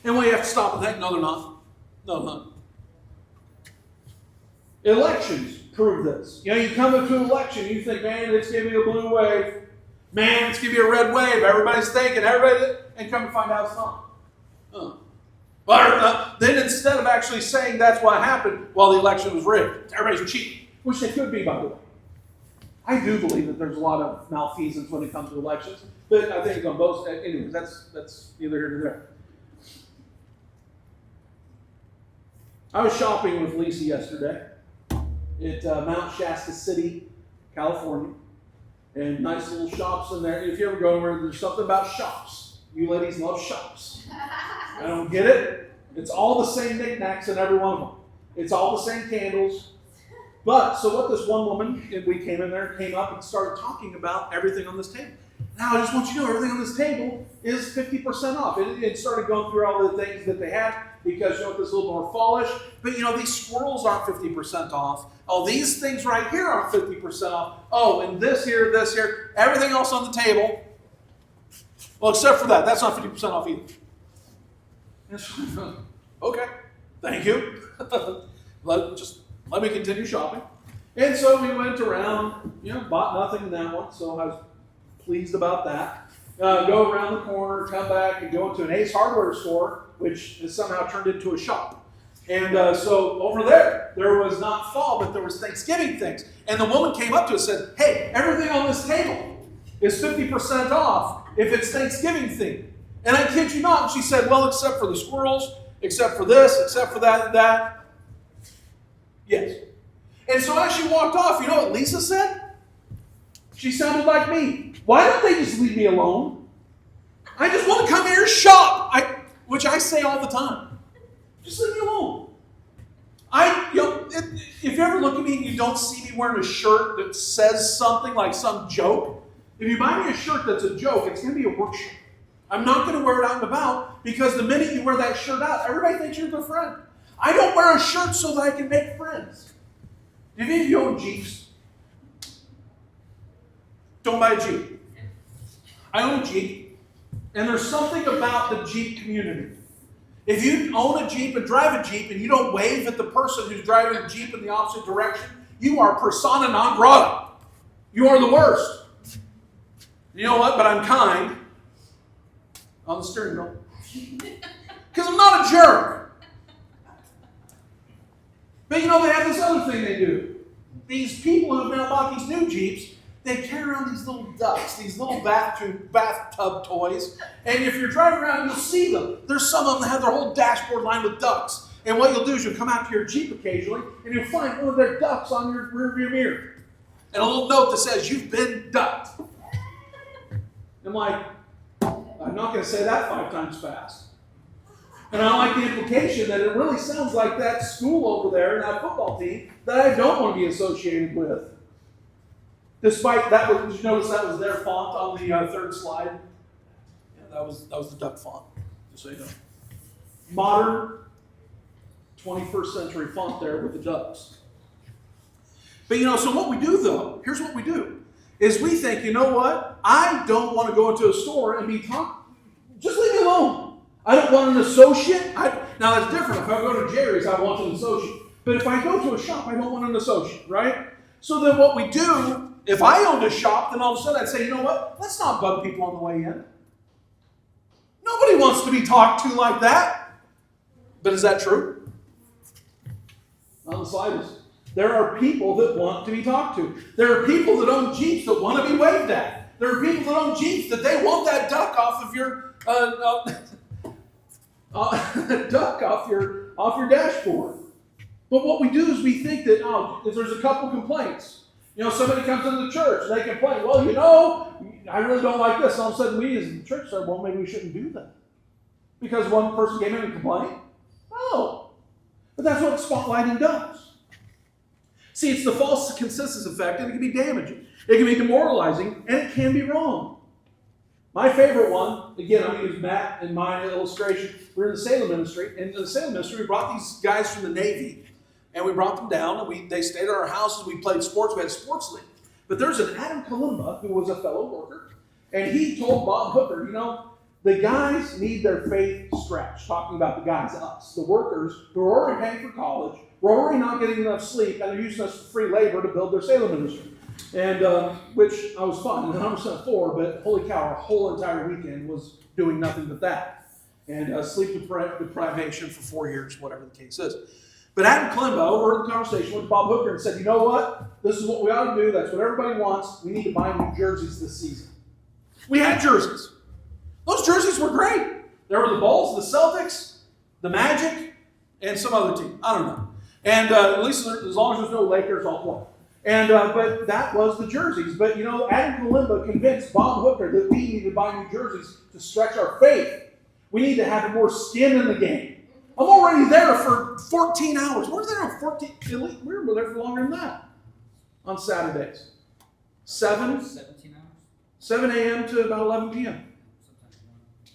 And we have to stop and think, no, they're not. No, they're not. Elections prove this. You come into an election, you think, man, it's going to be a blue wave. Man, it's going to be a red wave. Everybody's thinking, and come to find out it's not. But then instead of actually saying that's what happened, well, the election was rigged. Everybody's cheating, which they could be, by the way. I do believe that there's a lot of malfeasance when it comes to elections, but I think it's on both. Anyways, that's neither here nor there. I was shopping with Lisa yesterday at Mount Shasta City, California, and nice little shops in there. If you ever go where there's something about shops, you ladies love shops. I don't get it. It's all the same knickknacks in every one of them. It's all the same candles. But, so what this one woman, we came in there, came up and started talking about everything on this table. Now, I just want you to know everything on this table is 50% off. It started going through all the things that they had because, you know, it's a little more fallish. But, you know, these squirrels aren't 50% off. Oh, these things right here aren't 50% off. Oh, and this here, everything else on the table. Well, except for that. That's not 50% off either. Okay, thank you. Let me continue shopping. And so we went around, you know, bought nothing in that one, so I was pleased about that. Go around the corner, come back, and go into an Ace Hardware store, which has somehow turned into a shop. And so over there was not fall, but there was Thanksgiving things. And the woman came up to us and said, hey, everything on this table is 50% off if it's Thanksgiving thing. And I kid you not, she said, well, except for the squirrels, except for this, except for that and that. Yes. And so as she walked off, you know what Lisa said? She sounded like me. Why don't they just leave me alone? I just want to come here and shop, which I say all the time. Just leave me alone. If you ever look at me and you don't see me wearing a shirt that says something like some joke, if you buy me a shirt that's a joke, it's going to be a work shirt. I'm not going to wear it out and about because the minute you wear that shirt out, everybody thinks you're their friend. I don't wear a shirt so that I can make friends. Do any of you own Jeeps? Don't buy a Jeep. I own a Jeep, and there's something about the Jeep community. If you own a Jeep and drive a Jeep and you don't wave at the person who's driving the Jeep in the opposite direction, you are persona non grata. You are the worst. You know what? But I'm kind on the steering wheel. Because I'm not a jerk. But you know, they have this other thing they do. These people who have now bought these new Jeeps, they carry around these little ducks, these little bathtub toys. And if you're driving around, you'll see them. There's some of them that have their whole dashboard lined with ducks. And what you'll do is you'll come out to your Jeep occasionally, and you'll find one of their ducks on your rearview mirror. And a little note that says, you've been ducked. I'm like, I'm not going to say that 5 times fast. And I like the implication that it really sounds like that school over there, that football team, that I don't want to be associated with. Despite that, did you notice that was their font on the third slide? Yeah, that was the duck font, just so you know. Modern 21st century font there with the ducks. But you know, so what we do though, here's what we do, is we think, you know what? I don't want to go into a store and be talking. Just leave me alone. I don't want an associate. Now that's different. If I go to Jerry's, I want an associate. But if I go to a shop, I don't want an associate, right? So then what we do, if I owned a shop, then all of a sudden I'd say, you know what? Let's not bug people on the way in. Nobody wants to be talked to like that. But is that true? On the slightest. There are people that want to be talked to. There are people that own Jeeps that want to be waved at. There are people that own Jeeps that they want that duck off of your duck off your dashboard. But what we do is we think that, if there's a couple complaints. You know, somebody comes into the church and they complain, well, you know, I really don't like this. And all of a sudden we as the church say, well, maybe we shouldn't do that. Because one person came in and complained? No. But that's what spotlighting does. See, it's the false consensus effect, and it can be damaging. It can be demoralizing, and it can be wrong. My favorite one, again, I'm going to use Matt in my illustration. We're in the Salem ministry, and in the Salem ministry, we brought these guys from the Navy, and we brought them down, and they stayed at our houses. We played sports. We had a sports league. But there's an Adam Kalimba who was a fellow worker, and he told Bob Hooker, you know, the guys need their faith stretched, talking about the guys, us, the workers who are already paying for college, we're already not getting enough sleep, and they're using us for free labor to build their Salem ministry. And which I was fun, 100% for, but holy cow, our whole entire weekend was doing nothing but that. And sleep deprivation for 4 years, whatever the case is. But Adam Kalimba overheard the conversation with Bob Hooker and said, you know what? This is what we ought to do. That's what everybody wants. We need to buy new jerseys this season. We had jerseys. Those jerseys were great. There were the Bulls, the Celtics, the Magic, and some other team. I don't know. And at least as long as there's no Lakers, I'll play. And but that was the jerseys. But you know, Adam Kalimba convinced Bob Hooker that we need to buy new jerseys to stretch our faith. We need to have more skin in the game. I'm already there for 14 hours. We're there on 14. We were there for longer than that on Saturdays. 17 hours. 7 a.m. to about 11 p.m.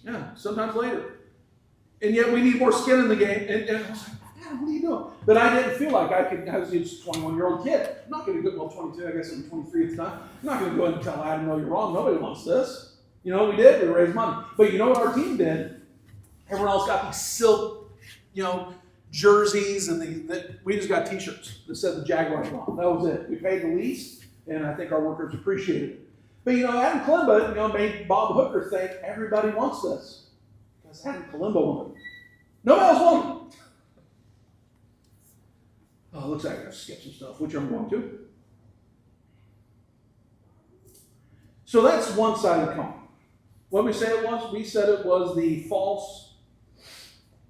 Yeah, sometimes later. And yet we need more skin in the game. And I was like, Dad, what are you doing? But I didn't feel like I was just a 21-year-old kid. I'm not going to go, 22, I guess I'm 23 at the time. I'm not going to go ahead and tell Adam, no, you're wrong. Nobody wants this. You know what we did? We raised money. But you know what our team did? Everyone else got these silk, jerseys, and we just got T-shirts that said the Jaguars on. That was it. We paid the least, and I think our workers appreciated it. But Adam Kalimba, made Bob Hooker think everybody wants this. Because Adam Kalimba wanted it. Nobody else wanted it. Oh, it looks like I got to skip some stuff, which I'm going to. So that's one side of the coin. What we say it was? We said it was the false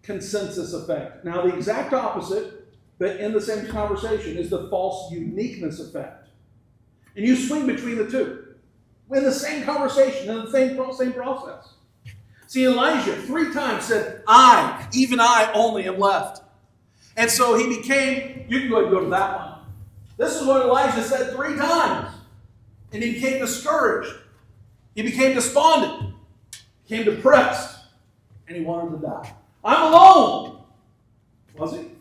consensus effect. Now, the exact opposite, but in the same conversation, is the false uniqueness effect. And you swing between the two. In the same conversation, in the same process. See, Elijah 3 times said, even I only am left. And so he became, you can go ahead and go to that one. This is what Elijah said 3 times. And he became discouraged. He became despondent. He became depressed. And he wanted to die. I'm alone. Was he?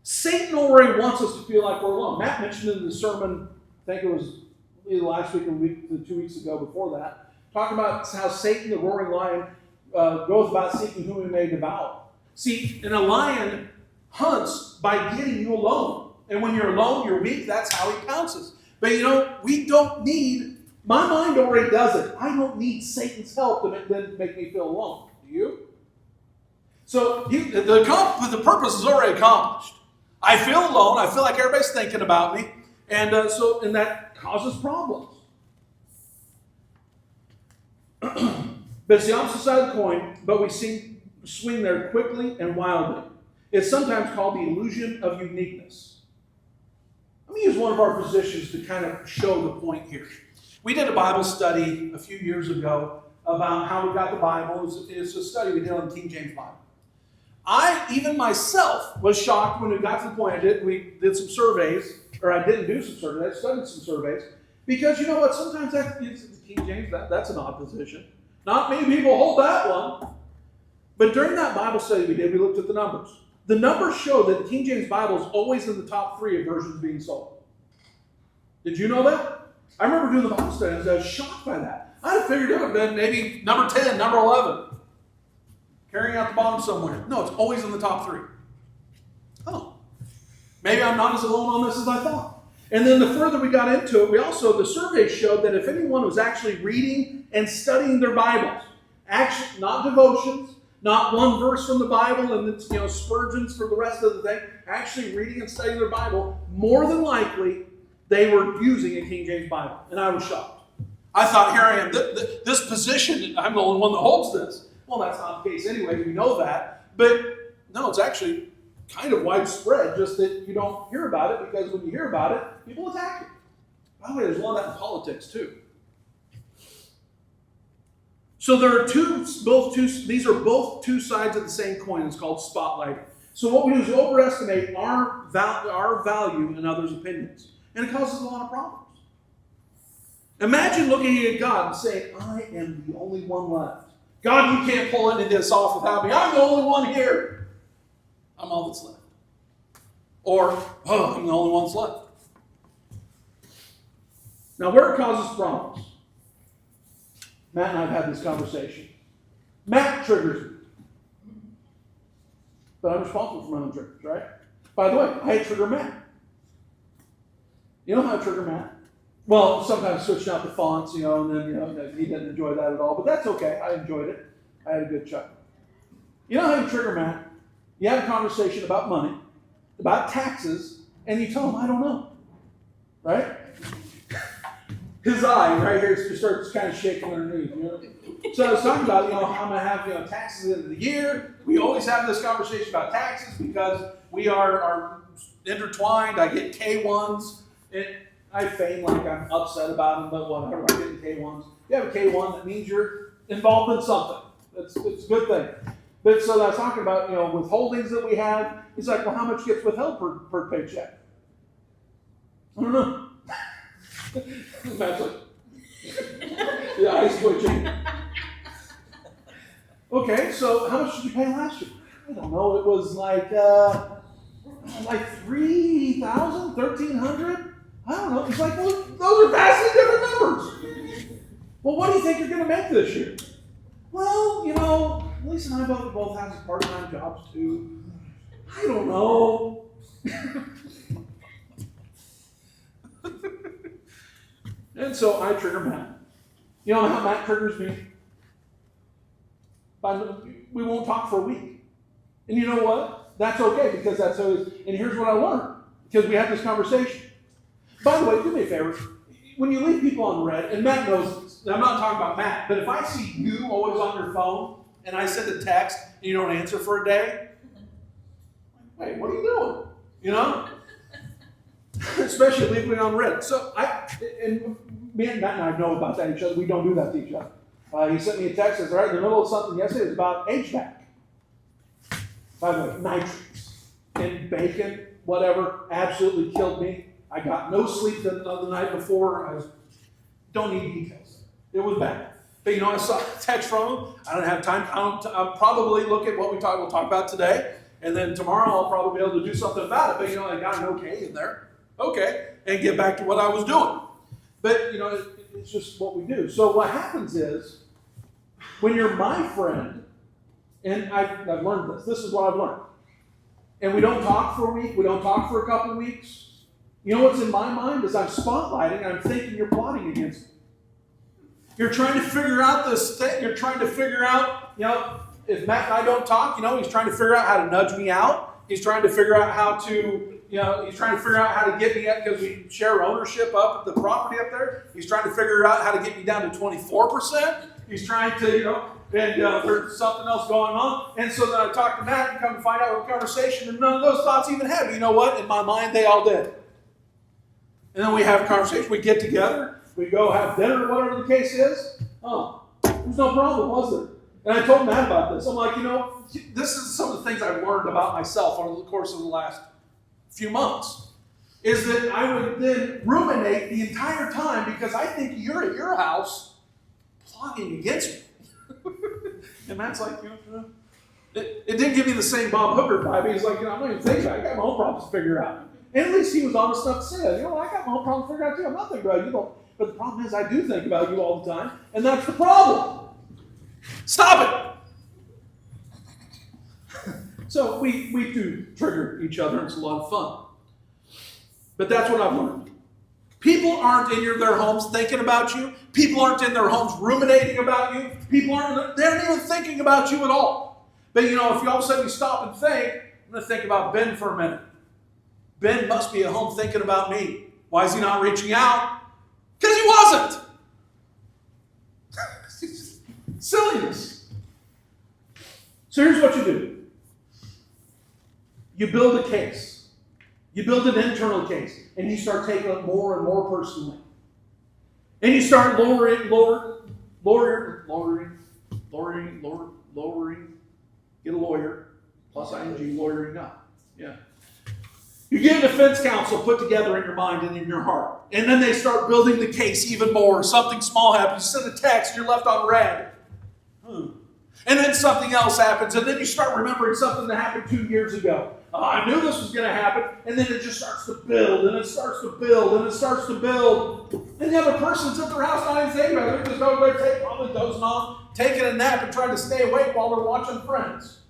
Satan already wants us to feel like we're alone. Matt mentioned in the sermon, I think it was either last week or 2 weeks ago before that, talking about how Satan, the roaring lion, goes about seeking whom he may devour. See, and a lion hunts by getting you alone. And when you're alone, you're weak. That's how he pounces. But we don't need, my mind already does it. I don't need Satan's help to make me feel alone. Do you? So the purpose is already accomplished. I feel alone. I feel like everybody's thinking about me. And that causes problems. But it's the opposite side of the coin, but we swing there quickly and wildly. It's sometimes called the illusion of uniqueness. Let me use one of our positions to kind of show the point here. We did a Bible study a few years ago about how we got the Bible. It's a study we did on the King James Bible. I, even myself, was shocked when we got to the point. We did some surveys, or I didn't do some surveys, I studied some surveys, because you know what, sometimes it's the King James, that's an odd position. Not many people hold that one. But during that Bible study we did, we looked at the numbers. The numbers show that the King James Bible is always in the top 3 of versions being sold. Did you know that? I remember doing the Bible study, and I was shocked by that. I figured it would have been maybe number 10, number 11. Carrying out the bottom somewhere. No, it's always in the top 3. Oh. Maybe I'm not as alone on this as I thought. And then the further we got into it, the survey showed that if anyone was actually reading and studying their Bibles, actually, not devotions, not one verse from the Bible and it's, Spurgeon's for the rest of the thing, actually reading and studying their Bible, more than likely, they were using a King James Bible. And I was shocked. I thought, here I am, this position, I'm the only one that holds this. Well, that's not the case anyway, we know that. But no, it's actually kind of widespread, just that you don't hear about it, because when you hear about it, people attack you. By the way, there's a lot of that in politics too. So there are these are both two sides of the same coin. It's called spotlighting. So what we do is overestimate our value in others' opinions. And it causes a lot of problems. Imagine looking at God and saying, I am the only one left. God, you can't pull any of this off without me. I'm the only one here. I'm all that's left. Or, I'm the only one that's left. Now, where it causes problems. Matt and I have had this conversation. Matt triggers me. But I'm responsible for my own triggers, right? By the way, I trigger Matt. You know how I trigger Matt? Well, sometimes switching out the fonts, and then, he didn't enjoy that at all. But that's okay. I enjoyed it. I had a good chuckle. You know how you trigger Matt? You have a conversation about money, about taxes, and you tell him, I don't know. Right? His eye right here starts kind of shaking underneath. So I was talking about, how I'm going to have, taxes at the end of the year. We always have this conversation about taxes because we are intertwined. I get K1s. And I feign like I'm upset about them, but whatever. I get K1s. You have a K1, that means you're involved in something. It's a good thing. But so I was talking about, withholdings that we have. He's like, well, how much gets withheld per paycheck? I don't know. Matt's like, The eyes twitching. Okay, so how much did you pay last year? I don't know. It was like 3,000, 1,300. I don't know. It's like, well, those are vastly different numbers. Well, what do you think you're going to make this year? Well, Lisa and I both have some part-time jobs too. I don't know. And so I trigger Matt. You know how Matt triggers me? We won't talk for a week. And you know what? That's okay, because that's how it is. And here's what I learned, because we had this conversation. By the way, do me a favor. When you leave people on red, and Matt knows this, I'm not talking about Matt, but if I see you always on your phone, and I send a text, and you don't answer for a day, wait, what are you doing? Especially leaving me on red. So me and Matt and I know about that each other. We don't do that to each other. He sent me a text, says, right in the middle of something yesterday, it was about HVAC. By the way, nitrates and bacon, whatever, absolutely killed me. I got no sleep the night before. Don't need details. It was bad. But I saw a text from him. I don't have time. I'll probably look at what we'll talk about today. And then tomorrow I'll probably be able to do something about it. But I got an okay in there. Okay. And get back to what I was doing. But it's just what we do. So what happens is, when you're my friend, and I've learned this. This is what I've learned. And we don't talk for a week. We don't talk for a couple weeks. You know what's in my mind is I'm spotlighting. I'm thinking you're plotting against me. You're trying to figure out this thing. You're trying to figure out, if Matt and I don't talk, he's trying to figure out how to nudge me out. He's trying to figure out how to, he's trying to figure out how to get me up, because we share ownership up at the property up there. He's trying to figure out how to get me down to 24%. He's trying to, and there's something else going on. And so then I talk to Matt and come to find out what the conversation, and none of those thoughts even had. But you know what? In my mind, they all did. And then we have a conversation. We get together. We go have dinner, whatever the case is. Oh, there's no problem, was there? And I told Matt about this. I'm like, this is some of the things I've learned about myself over the course of the last few months. Is that I would then ruminate the entire time, because I think you're at your house plotting against me. And Matt's like, it didn't give me the same Bob Hooker vibe. He's like, I'm not even thinking about it. I got my own problems to figure out. And at least he was honest enough to say that. I got my own problems to figure out too. I'm not thinking about you. But the problem is I do think about you all the time. And that's the problem. Stop it. So we do trigger each other. It's a lot of fun. But that's what I've learned. People aren't in their homes thinking about you. People aren't in their homes ruminating about you. They aren't even thinking about you at all. But if you all of a sudden you stop and think, I'm going to think about Ben for a minute. Ben must be at home thinking about me. Why is he not reaching out? Because he wasn't. Silliness. So here's what you do. You build a case. You build an internal case, and you start taking it more and more personally. And you start lowering, get a lawyer, plus ing, lawyering up. Yeah. You get a defense counsel put together in your mind and in your heart. And then they start building the case even more. Something small happens. You send a text, you're left on red. And then something else happens, and then you start remembering something that happened 2 years ago. I knew this was going to happen, and then it just starts to build, and it starts to build, and it starts to build. And the other person's at their house not even thinking about it. They're just over there probably dozing off, taking a nap, and trying to stay awake while they're watching Friends.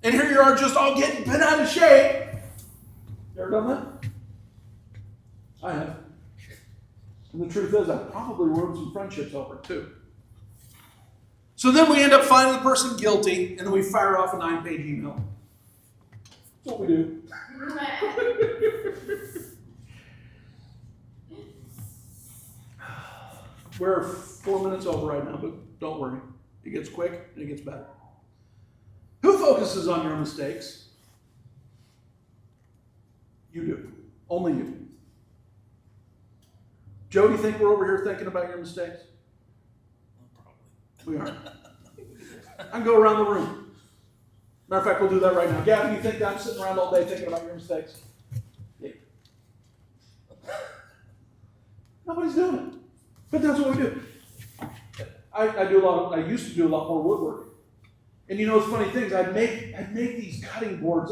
And here you are just all getting bent out of shape. You ever done that? I have. And the truth is, I probably ruined some friendships over it, too. So then we end up finding the person guilty, and then we fire off a 9-page email. That's what we do. We're 4 minutes over right now, but don't worry. It gets quick, and it gets better. Who focuses on your mistakes? You do. Only you. Joe, do you think we're over here thinking about your mistakes? We aren't. I can go around the room. Matter of fact, we'll do that right now. Gavin, you think I'm sitting around all day thinking about your mistakes? Yeah. Nobody's doing it. But that's what we do. I used to do a lot more woodworking. And you know, it's funny things. I'd make these cutting boards,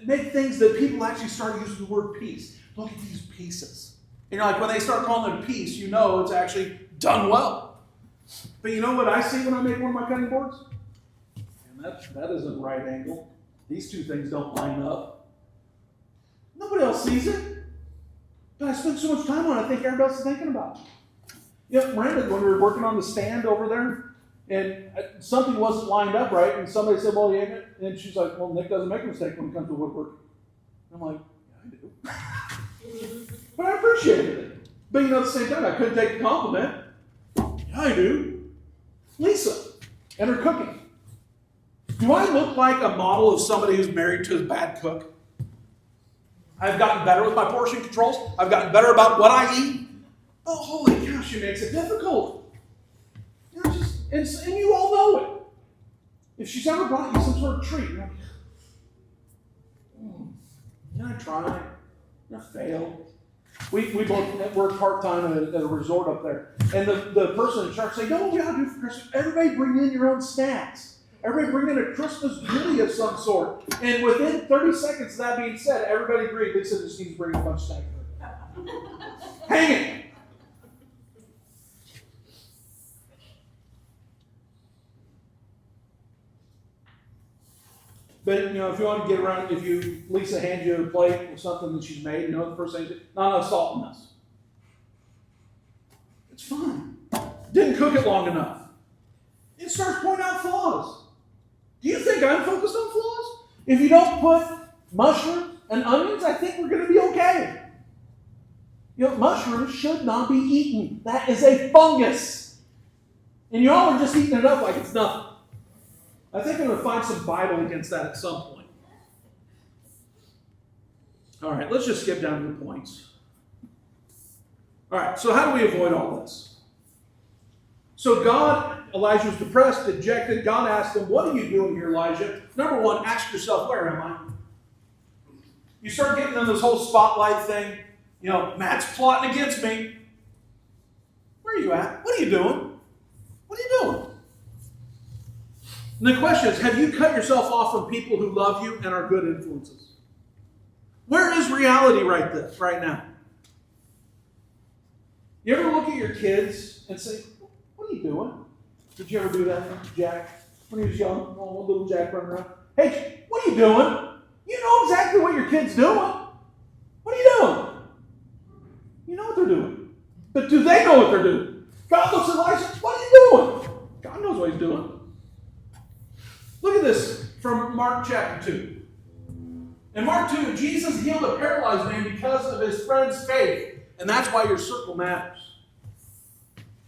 make things that people actually start using the word piece. Look at these pieces. You know, like when they start calling it a piece, you know it's actually done well. But you know what I see when I make one of my cutting boards? And that isn't right angle. These two things don't line up. Nobody else sees it. But I spend so much time on it, I think everybody else is thinking about it. You know, Miranda, when we were working on the stand over there, and something wasn't lined up right, and somebody said, well, yeah, and she's like, well, Nick doesn't make a mistake when it comes to woodworking. I'm like, yeah, I do. But I appreciated it. But you know, at the same time, I couldn't take the compliment. Yeah, I do. Lisa and her cooking. Do I look like a model of somebody who's married to a bad cook? I've gotten better with my portion controls. I've gotten better about what I eat. Oh, holy cow, she makes it difficult. You know, and you all know it. If she's ever brought you some sort of treat, you're like, I try. I fail. We both work part-time at a resort up there. And the person in charge said, you know what we ought to do for Christmas? Everybody bring in your own snacks. Everybody bring in a Christmas goodie of some sort. And within 30 seconds of that being said, everybody agreed. They said, just need to bring a bunch of snacks. Hang it. But, you know, if you want to get around, if Lisa hands you a plate with something that she's made, you know, the first thing is, not enough salt in this. It's fine. Didn't cook it long enough. It starts pointing out flaws. Do you think I'm focused on flaws? If you don't put mushrooms and onions, I think we're going to be okay. You know, mushrooms should not be eaten. That is a fungus. And you all are just eating it up like it's nothing. I think I'm going to find some Bible against that at some point. All right, let's just skip down to the points. All right, so how do we avoid all this? So Elijah was depressed, dejected. God asked him, what are you doing here, Elijah? Number one, ask yourself, where am I? You start getting in this whole spotlight thing. You know, Matt's plotting against me. Where are you at? What are you doing? What are you doing? And the question is, have you cut yourself off from people who love you and are good influences? Where is reality right now? You ever look at your kids and say, what are you doing? Did you ever do that, Jack? When he was young, little Jack running around. Hey, what are you doing? You know exactly what your kid's doing. What are you doing? You know what they're doing. But do they know what they're doing? God looks at Elijah, what are you doing? God knows what he's doing. Look at this from Mark chapter 2. In Mark 2, Jesus healed a paralyzed man because of his friend's faith. And that's why your circle matters.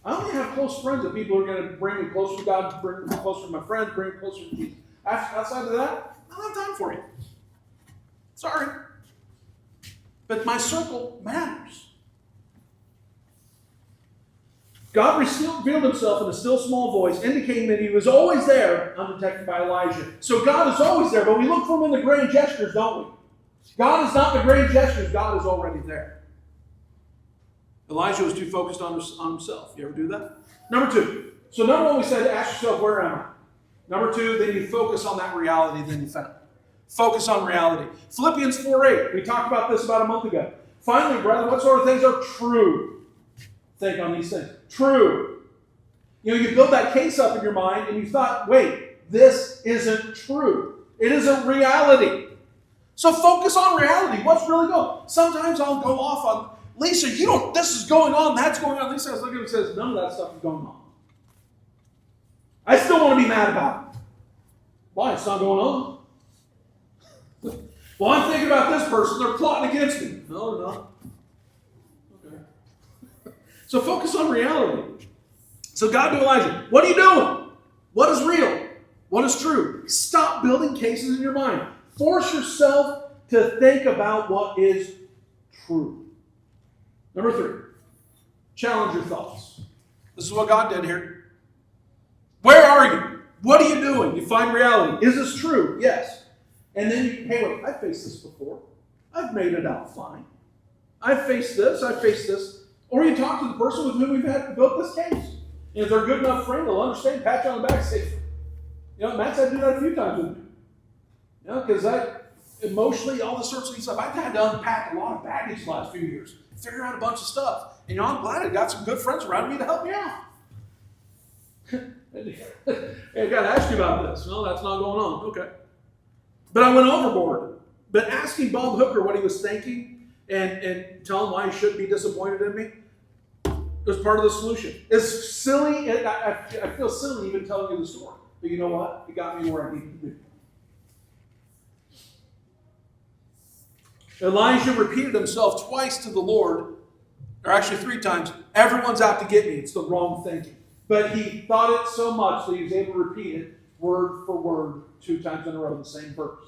I only have close friends that people are going to bring me closer to God, bring me closer to my friends, bring me closer to Jesus. Outside of that, I don't have time for you. Sorry. But my circle matters. God revealed himself in a still small voice, indicating that he was always there, undetected by Elijah. So God is always there, but we look for him in the grand gestures, don't we? God is not the grand gestures. God is already there. Elijah was too focused on himself. You ever do that? Number two. So number one, we said, ask yourself, where am I? Number two, then you focus on that reality, then you found. Focus on reality. Philippians 4:8. We talked about this about a month ago. Finally, brethren, what sort of things are true? Think on these things. True. You know, you build that case up in your mind and you thought, wait, this isn't true. It isn't reality. So focus on reality. What's really going on? Sometimes I'll go off on, Lisa, this is going on, that's going on. Lisa looking at me and says, none of that stuff is going on. I still want to be mad about it. Why? It's not going on. Well, I'm thinking about this person. They're plotting against me. No, they're not. Okay. So focus on reality. So God to Elijah, what are you doing? What is real? What is true? Stop building cases in your mind. Force yourself to think about what is true. Number 3, challenge your thoughts. This is what God did here. Where are you? What are you doing? You find reality. Is this true? Yes. And then you, hey, wait, I've faced this before. I've made it out fine. I've faced this. I've faced this Or you talk to the person with whom we've had built this case. And if they're a good enough friend, they'll understand, pat you on the back, say, Matt's had to do that a few times with me. Because emotionally, all this sorts of stuff, I've had to unpack a lot of baggage the last few years, figure out a bunch of stuff. And I'm glad I got some good friends around me to help me out. Hey, I got to ask you about this. No, that's not going on. Okay. But I went overboard. But asking Bob Hooker what he was thinking and tell him why he shouldn't be disappointed in me was part of the solution. It's silly. I feel silly even telling you the story. But you know what? It got me where I needed to be. Elijah repeated himself twice to the Lord, or actually 3 times. Everyone's out to get me. It's the wrong thinking. But he thought it so much that he was able to repeat it word for word 2 times in a row, the same verse.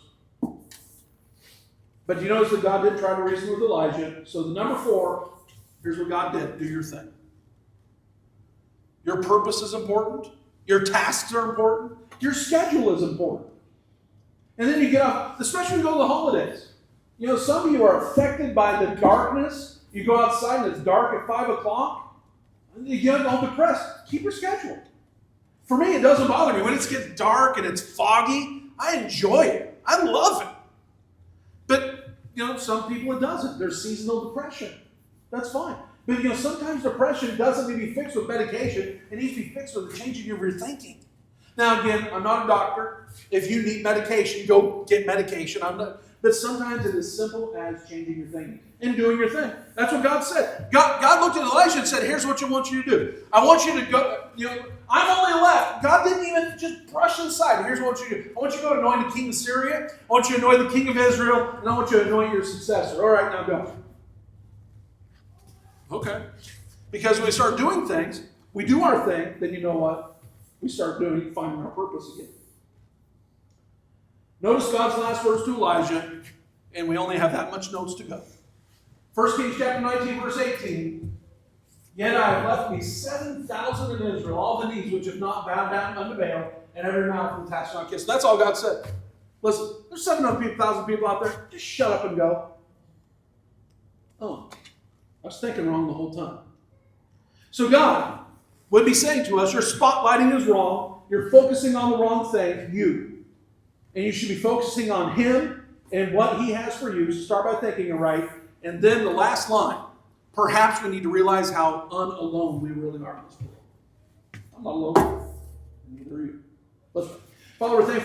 But you notice that God did try to reason with Elijah. So the number 4, here's what God did. Do your thing. Your purpose is important. Your tasks are important. Your schedule is important. And then you get off, especially when you go to the holidays. Some of you are affected by the darkness. You go outside and it's dark at 5 o'clock. You get all depressed. Keep your schedule. For me, it doesn't bother me. When it gets dark and it's foggy, I enjoy it. I love it. But, some people it doesn't. There's seasonal depression. That's fine. But, sometimes depression doesn't need to be fixed with medication. It needs to be fixed with the changing of your thinking. Now, again, I'm not a doctor. If you need medication, go get medication. But sometimes it is simple as changing your thinking and doing your thing. That's what God said. God looked at Elijah and said, here's what I want you to do. I want you to go, I'm only left. God didn't even just brush aside. Here's what I want you to do. I want you to go anoint the king of Syria. I want you to anoint the king of Israel. And I want you to anoint your successor. All right, now go. Okay. Because when we start doing things, we do our thing, then you know what? We start finding our purpose again. Notice God's last words to Elijah, and we only have that much notes to go. 1 Kings chapter 19, verse 18. Yet I have left me 7,000 in Israel, all the knees which have not bowed down unto Baal, and every mouth which hath not kissed. That's all God said. Listen, there's 7,000 people out there. Just shut up and go. Oh, I was thinking wrong the whole time. So God would be saying to us, your spotlighting is wrong. You're focusing on the wrong thing, you. And you should be focusing on Him and what He has for you. So start by thinking it right. And then the last line. Perhaps we need to realize how unalone we really are in this world. I'm not alone. Neither are you. Let's pray. Father, we're thankful.